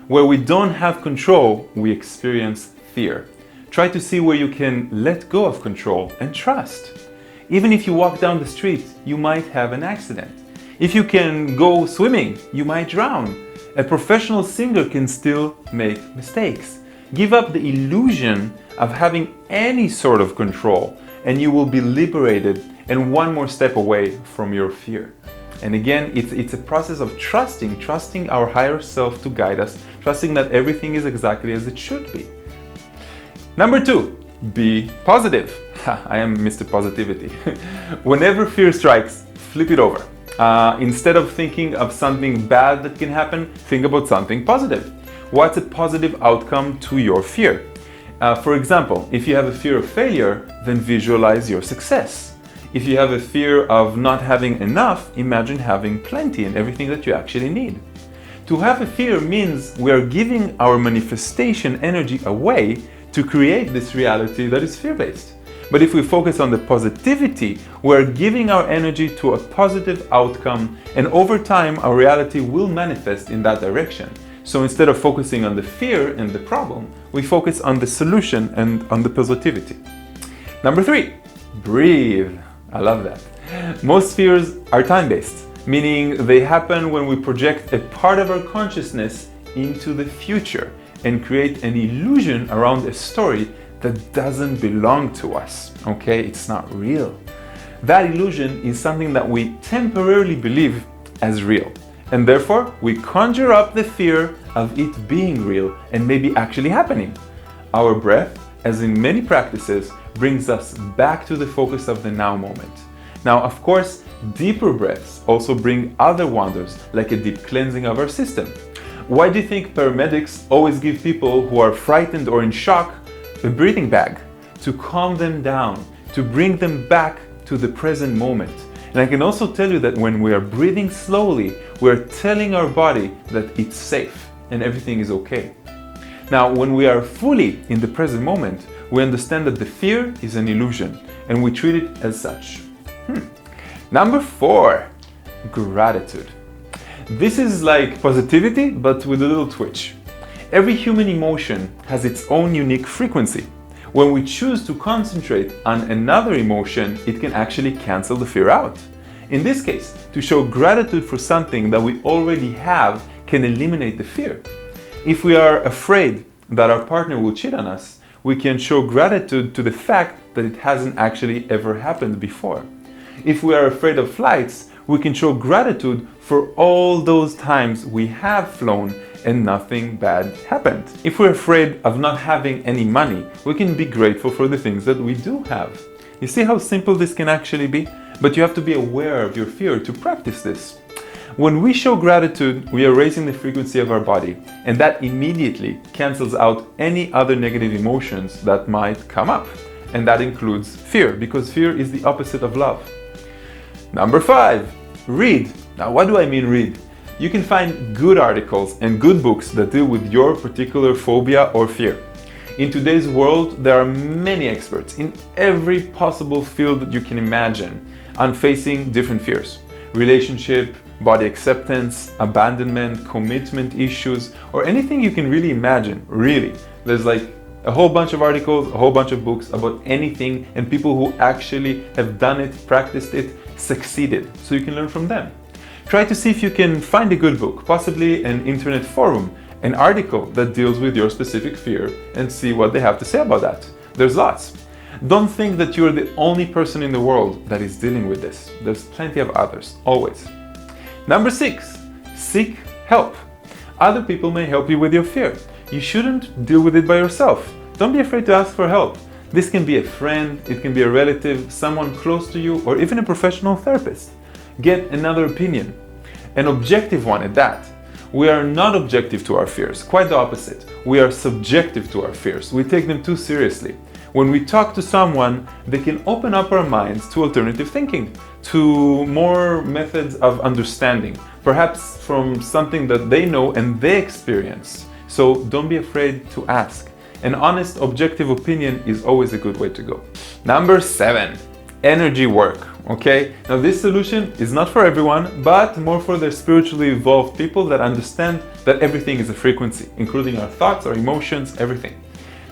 Where we don't have control, we experience fear. Try to see where you can let go of control and trust. Even if you walk down the street, you might have an accident. If you can go swimming, you might drown. A professional singer can still make mistakes. Give up the illusion of having any sort of control, and you will be liberated and one more step away from your fear. And again, it's a process of trusting our higher self to guide us, trusting that everything is exactly as it should be. Number 2, be positive. I am Mr. Positivity. Whenever fear strikes, flip it over. Instead of thinking of something bad that can happen, think about something positive. What's a positive outcome to your fear? For example, if you have a fear of failure, then visualize your success. If you have a fear of not having enough, imagine having plenty and everything that you actually need. To have a fear means we are giving our manifestation energy away to create this reality that is fear-based. But if we focus on the positivity, we're giving our energy to a positive outcome, and over time our reality will manifest in that direction. So instead of focusing on the fear and the problem, we focus on the solution and on the positivity. Number 3, breathe. I love that. Most fears are time-based, meaning they happen when we project a part of our consciousness into the future and create an illusion around a story that doesn't belong to us. Okay, it's not real. That illusion is something that we temporarily believe as real, and therefore we conjure up the fear of it being real and maybe actually happening. Our breath, as in many practices, brings us back to the focus of the now moment. Now, of course, deeper breaths also bring other wonders, like a deep cleansing of our system. Why do you think paramedics always give people who are frightened or in shock a breathing bag? To calm them down, to bring them back to the present moment. And I can also tell you that when we are breathing slowly, we're telling our body that it's safe and everything is okay. Now, when we are fully in the present moment, we understand that the fear is an illusion and we treat it as such. Number 4, gratitude. This is like positivity, but with a little twitch. Every human emotion has its own unique frequency. When we choose to concentrate on another emotion, it can actually cancel the fear out. In this case, to show gratitude for something that we already have can eliminate the fear. If we are afraid that our partner will cheat on us, we can show gratitude to the fact that it hasn't actually ever happened before. If we are afraid of flights, we can show gratitude for all those times we have flown and nothing bad happened. If we're afraid of not having any money, we can be grateful for the things that we do have. You see how simple this can actually be? But you have to be aware of your fear to practice this. When we show gratitude, we are raising the frequency of our body, and that immediately cancels out any other negative emotions that might come up. And that includes fear, because fear is the opposite of love. Number 5, read. Now, what do I mean read? You can find good articles and good books that deal with your particular phobia or fear. In today's world, there are many experts in every possible field that you can imagine on facing different fears. Relationship, body acceptance, abandonment, commitment issues, or anything you can really imagine, really. There's like a whole bunch of articles, a whole bunch of books about anything, and people who actually have done it, practiced it, succeeded, so you can learn from them. Try to see if you can find a good book, possibly an internet forum, an article that deals with your specific fear, and see what they have to say about that. There's lots. Don't think that you're the only person in the world that is dealing with this. There's plenty of others, always. Number 6, seek help. Other people may help you with your fear. You shouldn't deal with it by yourself. Don't be afraid to ask for help. This can be a friend, it can be a relative, someone close to you, or even a professional therapist. Get another opinion, an objective one at that. We are not objective to our fears, quite the opposite. We are subjective to our fears. We take them too seriously. When we talk to someone, they can open up our minds to alternative thinking, to more methods of understanding, perhaps from something that they know and they experience. So don't be afraid to ask. An honest, objective opinion is always a good way to go. Number 7, energy work. okay? Now this solution is not for everyone, but more for the spiritually evolved people that understand that everything is a frequency, including our thoughts, our emotions, everything.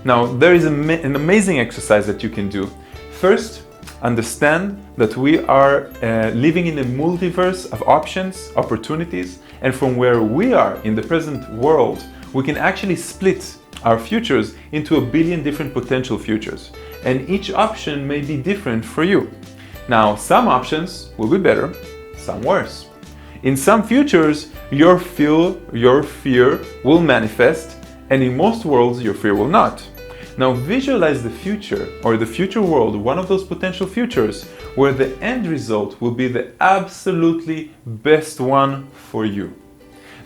Now there is an amazing exercise that you can do. First, understand that we are living in a multiverse of options, opportunities, and from where we are in the present world, we can actually split our futures into 1 billion different potential futures. And each option may be different for you. Now, some options will be better, some worse. In some futures, your fear will manifest, and in most worlds, your fear will not. Now visualize the future or the future world, one of those potential futures, where the end result will be the absolutely best one for you.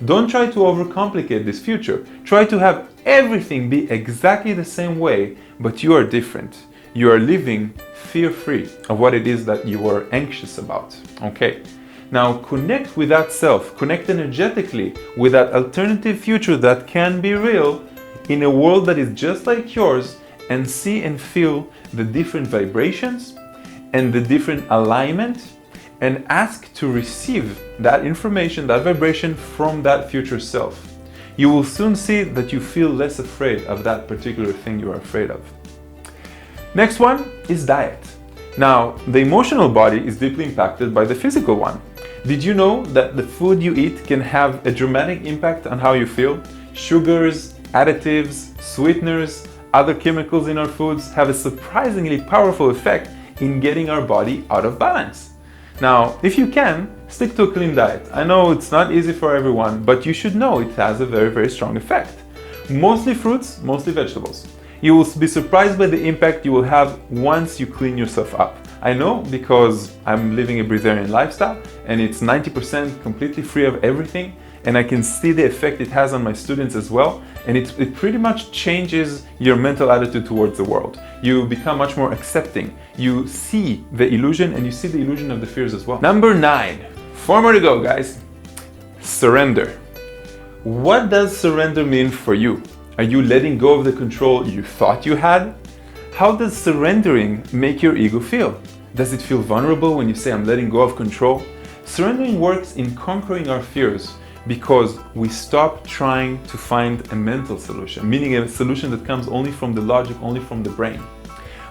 Don't try to overcomplicate this future. Try to have everything be exactly the same way, but you are different. You are living fear-free of what it is that you are anxious about. Okay? Now connect with that self, connect energetically with that alternative future that can be real in a world that is just like yours, and see and feel the different vibrations and the different alignment, and ask to receive that information, that vibration from that future self. You will soon see that you feel less afraid of that particular thing you are afraid of. Next one is diet. Now, the emotional body is deeply impacted by the physical one. Did you know that the food you eat can have a dramatic impact on how you feel? Sugars, additives, sweeteners, other chemicals in our foods have a surprisingly powerful effect in getting our body out of balance. Now, if you can, stick to a clean diet. I know it's not easy for everyone, but you should know it has a very, very strong effect. Mostly fruits, mostly vegetables. You will be surprised by the impact you will have once you clean yourself up. I know because I'm living a breatharian lifestyle and it's 90% completely free of everything, and I can see the effect it has on my students as well, and it pretty much changes your mental attitude towards the world. You become much more accepting. You see the illusion, and you see the illusion of the fears as well. Number 9, 4 more to go, guys. Surrender. What does surrender mean for you? Are you letting go of the control you thought you had? How does surrendering make your ego feel? Does it feel vulnerable when you say, I'm letting go of control? Surrendering works in conquering our fears, because we stop trying to find a mental solution, meaning a solution that comes only from the logic, only from the brain.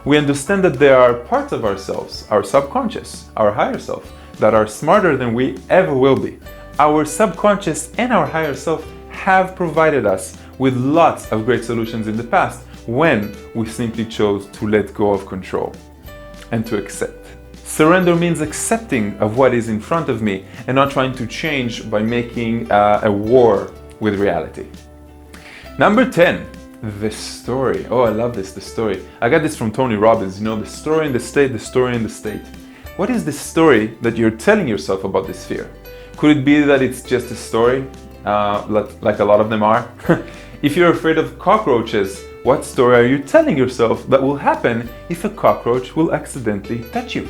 We understand that there are parts of ourselves, our subconscious, our higher self, that are smarter than we ever will be. Our subconscious and our higher self have provided us with lots of great solutions in the past when we simply chose to let go of control and to accept. Surrender means accepting of what is in front of me and not trying to change by making a war with reality. Number 10, the story. Oh, I love this, the story. I got this from Tony Robbins, you know, the story in the state, the story in the state. What is the story that you're telling yourself about this fear? Could it be that it's just a story, like a lot of them are? If you're afraid of cockroaches, what story are you telling yourself that will happen if a cockroach will accidentally touch you?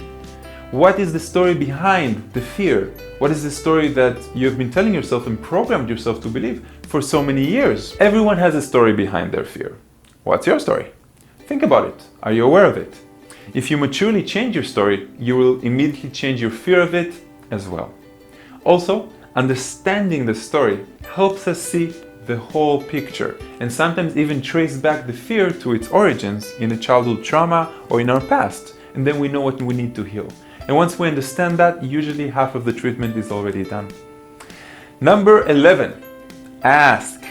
What is the story behind the fear? What is the story that you've been telling yourself and programmed yourself to believe for so many years? Everyone has a story behind their fear. What's your story? Think about it. Are you aware of it? If you maturely change your story, you will immediately change your fear of it as well. Also, understanding the story helps us see the whole picture, and sometimes even trace back the fear to its origins in a childhood trauma or in our past, and then we know what we need to heal. And once we understand that, usually half of the treatment is already done. Number 11, ask.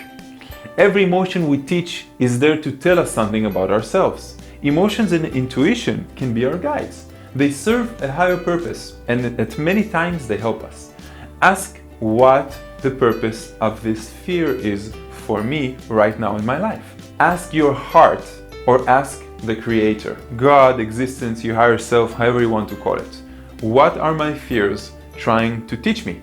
Every emotion we teach is there to tell us something about ourselves. Emotions and intuition can be our guides. They serve a higher purpose, and at many times they help us. Ask what the purpose of this fear is for me right now in my life. Ask your heart, or ask the Creator, God, existence, your higher self, however you want to call it. What are my fears trying to teach me?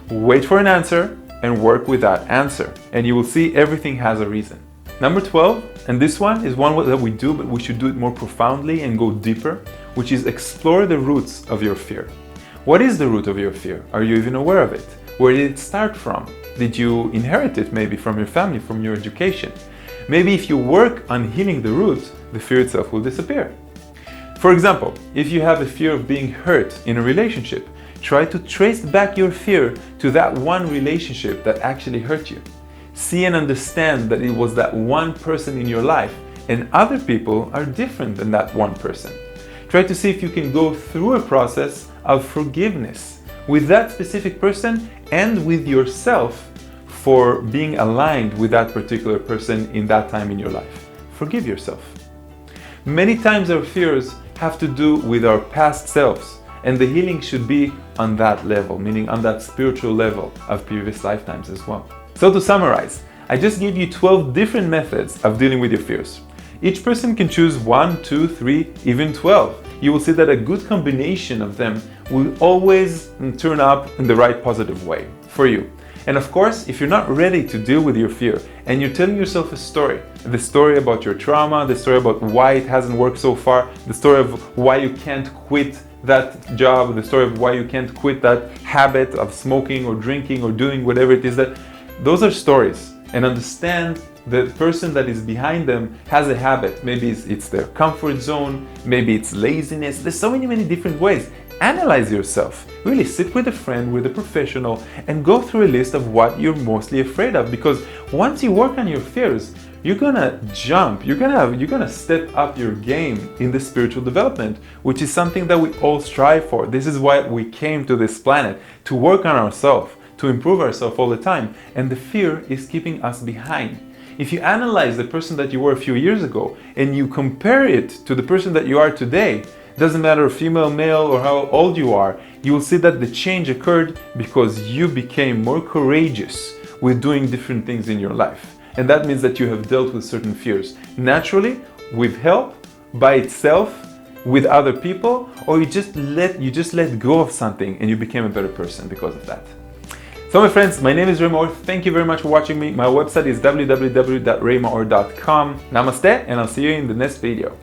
Wait for an answer and work with that answer, and you will see everything has a reason. Number 12, and this one is one that we do, but we should do it more profoundly and go deeper, which is explore the roots of your fear. What is the root of your fear? Are you even aware of it? Where did it start from? Did you inherit it maybe from your family, from your education? Maybe if you work on healing the root, the fear itself will disappear. For example, if you have a fear of being hurt in a relationship, try to trace back your fear to that one relationship that actually hurt you. See and understand that it was that one person in your life, and other people are different than that one person. Try to see if you can go through a process of forgiveness with that specific person and with yourself for being aligned with that particular person in that time in your life. Forgive yourself. Many times our fears have to do with our past selves, and the healing should be on that level, meaning on that spiritual level of previous lifetimes as well. So to summarize, I just gave you 12 different methods of dealing with your fears. Each person can choose 1, 2, 3, even 12. You will see that a good combination of them will always turn up in the right positive way for you. And of course, if you're not ready to deal with your fear and you're telling yourself a story, the story about your trauma, the story about why it hasn't worked so far, the story of why you can't quit that job, the story of why you can't quit that habit of smoking or drinking or doing whatever it is, that those are stories. And understand the person that is behind them has a habit. Maybe it's their comfort zone, maybe it's laziness. There's so many different ways. Analyze yourself. Really sit with a friend, with a professional, and go through a list of what you're mostly afraid of. Because once you work on your fears, you're gonna jump, you're gonna step up your game in the spiritual development, which is something that we all strive for. This is why we came to this planet, to work on ourselves, to improve ourselves all the time. And the fear is keeping us behind. If you analyze the person that you were a few years ago and you compare it to the person that you are today, doesn't matter female, male, or how old you are, you will see that the change occurred because you became more courageous with doing different things in your life. And that means that you have dealt with certain fears naturally, with help, by itself, with other people, or you just let go of something and you became a better person because of that. So my friends, my name is Maor. Thank you very much for watching me. My website is www.maor.com. Namaste, and I'll see you in the next video.